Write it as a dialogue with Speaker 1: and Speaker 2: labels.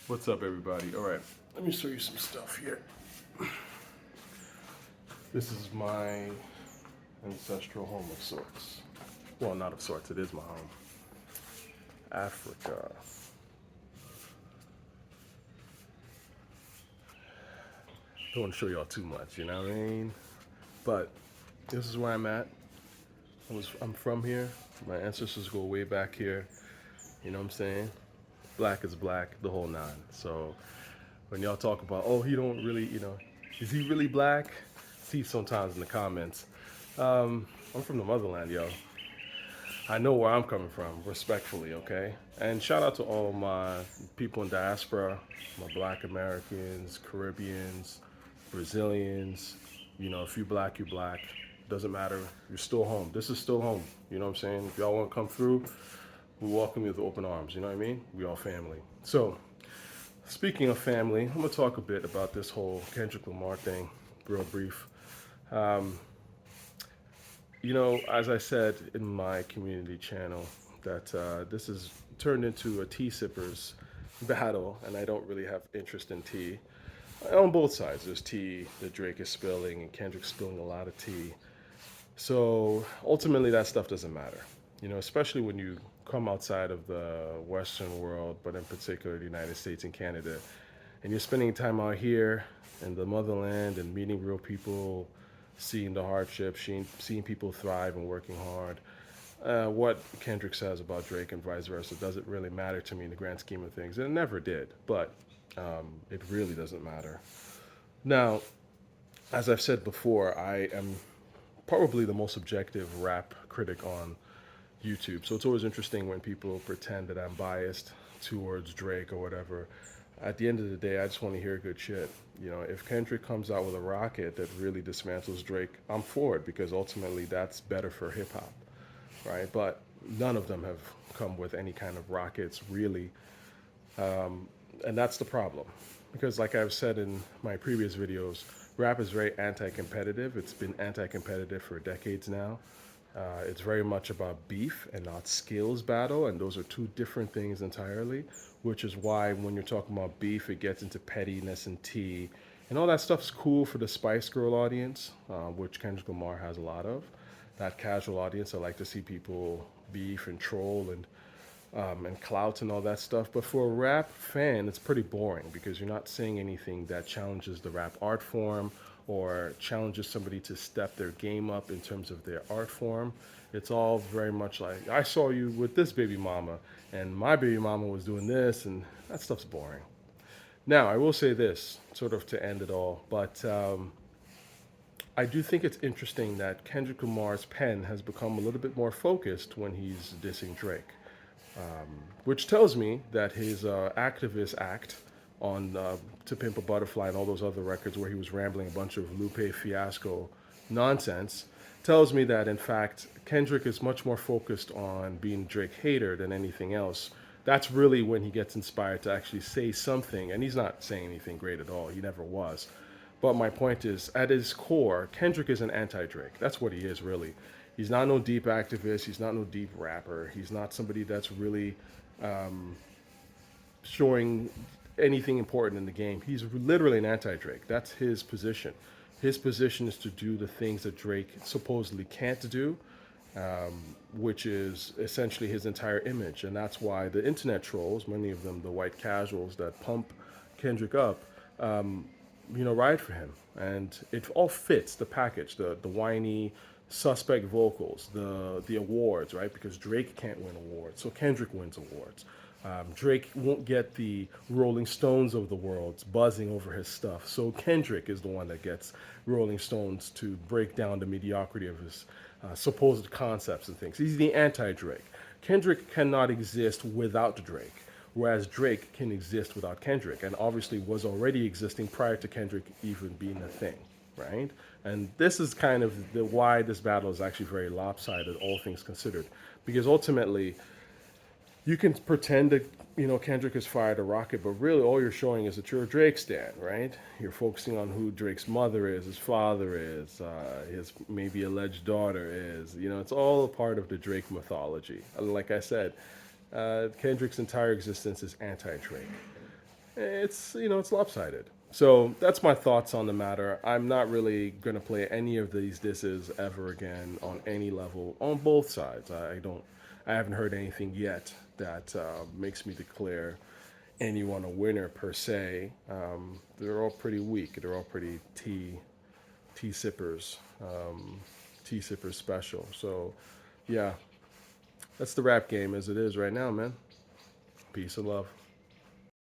Speaker 1: What's up, everybody? All right, let me show you some stuff here. This is my ancestral home of sorts. Well, not of sorts, it is my home. Africa. Don't want to show y'all too much, you know what I mean? But this is where I'm at. I'm from here. My ancestors go way back here. You know what I'm saying? Black is black, the whole nine. So when y'all talk about, oh, he don't really, is he really black? See sometimes in the comments. I'm from the motherland, yo. I know where I'm coming from, respectfully, okay? And shout out to all my people in diaspora, my black Americans, Caribbeans, Brazilians. You know, if you black, you black. Doesn't matter. You're still home. This is still home. You know what I'm saying? If y'all want to come through, we welcome you with open arms. You know what I mean? We all family. So, speaking of family, I'm going to talk a bit about this whole Kendrick Lamar thing, real brief. As I said in my community channel, that this is turned into a tea sippers battle, and I don't really have interest in tea. On both sides, there's tea that Drake is spilling, and Kendrick's spilling a lot of tea. So ultimately, that stuff doesn't matter, especially when you come outside of the Western world, but in particular the United States and Canada, and you're spending time out here in the motherland and meeting real people, seeing the hardship, seeing people thrive and working hard. What Kendrick says about Drake and vice versa doesn't really matter to me in the grand scheme of things. And it never did, but it really doesn't matter. Now, as I've said before, I am probably the most objective rap critic on YouTube. So it's always interesting when people pretend that I'm biased towards Drake or whatever. At the end of the day, I just want to hear good shit. If Kendrick comes out with a rocket that really dismantles Drake, I'm for it because ultimately that's better for hip hop, right? But none of them have come with any kind of rockets, really. And that's the problem. Because, like I've said in my previous videos, rap is very anti competitive. It's been anti competitive for decades now. It's very much about beef and not skills battle, and those are two different things entirely, which is why when you're talking about beef, it gets into pettiness and tea. And all that stuff's cool for the Spice Girl audience, which Kendrick Lamar has a lot of. That casual audience, I like to see people beef and troll and clout and all that stuff. But for a rap fan, it's pretty boring because you're not saying anything that challenges the rap art form or challenges somebody to step their game up in terms of their art form. It's all very much like, I saw you with this baby mama, and my baby mama was doing this, and that stuff's boring. Now, I will say this, sort of to end it all, but I do think it's interesting that Kendrick Lamar's pen has become a little bit more focused when he's dissing Drake, which tells me that his activist act on To Pimp a Butterfly and all those other records where he was rambling a bunch of Lupe Fiasco nonsense tells me that, in fact, Kendrick is much more focused on being Drake hater than anything else. That's really when he gets inspired to actually say something, and he's not saying anything great at all. He never was. But my point is, at his core, Kendrick is an anti-Drake. That's what he is, really. He's not no deep activist. He's not no deep rapper. He's not somebody that's really showing anything important in the game. He's literally an anti-Drake. That's his position. His position is to do the things that Drake supposedly can't do, which is essentially his entire image. And that's why the internet trolls, many of them the white casuals that pump Kendrick up, ride for him. And it all fits the package, the whiny, suspect vocals, the awards, right? Because Drake can't win awards, so Kendrick wins awards. Drake won't get the Rolling Stones of the world buzzing over his stuff, so Kendrick is the one that gets Rolling Stones to break down the mediocrity of his supposed concepts and things. He's the anti-Drake. Kendrick cannot exist without Drake, whereas Drake can exist without Kendrick, and obviously was already existing prior to Kendrick even being a thing, right? And this is kind of why this battle is actually very lopsided, all things considered, because ultimately you can pretend that Kendrick has fired a rocket, but really all you're showing is that you're a Drake stan, right? You're focusing on who Drake's mother is, his father is, his maybe alleged daughter is. It's all a part of the Drake mythology. Like I said, Kendrick's entire existence is anti-Drake. it's it's lopsided. So that's my thoughts on the matter. I'm not really gonna play any of these disses ever again on any level on both sides. I don't. I haven't heard anything yet that makes me declare anyone a winner per se. They're all pretty weak. They're all pretty tea sippers, tea sippers special. So yeah, that's the rap game as it is right now, man. Peace and love.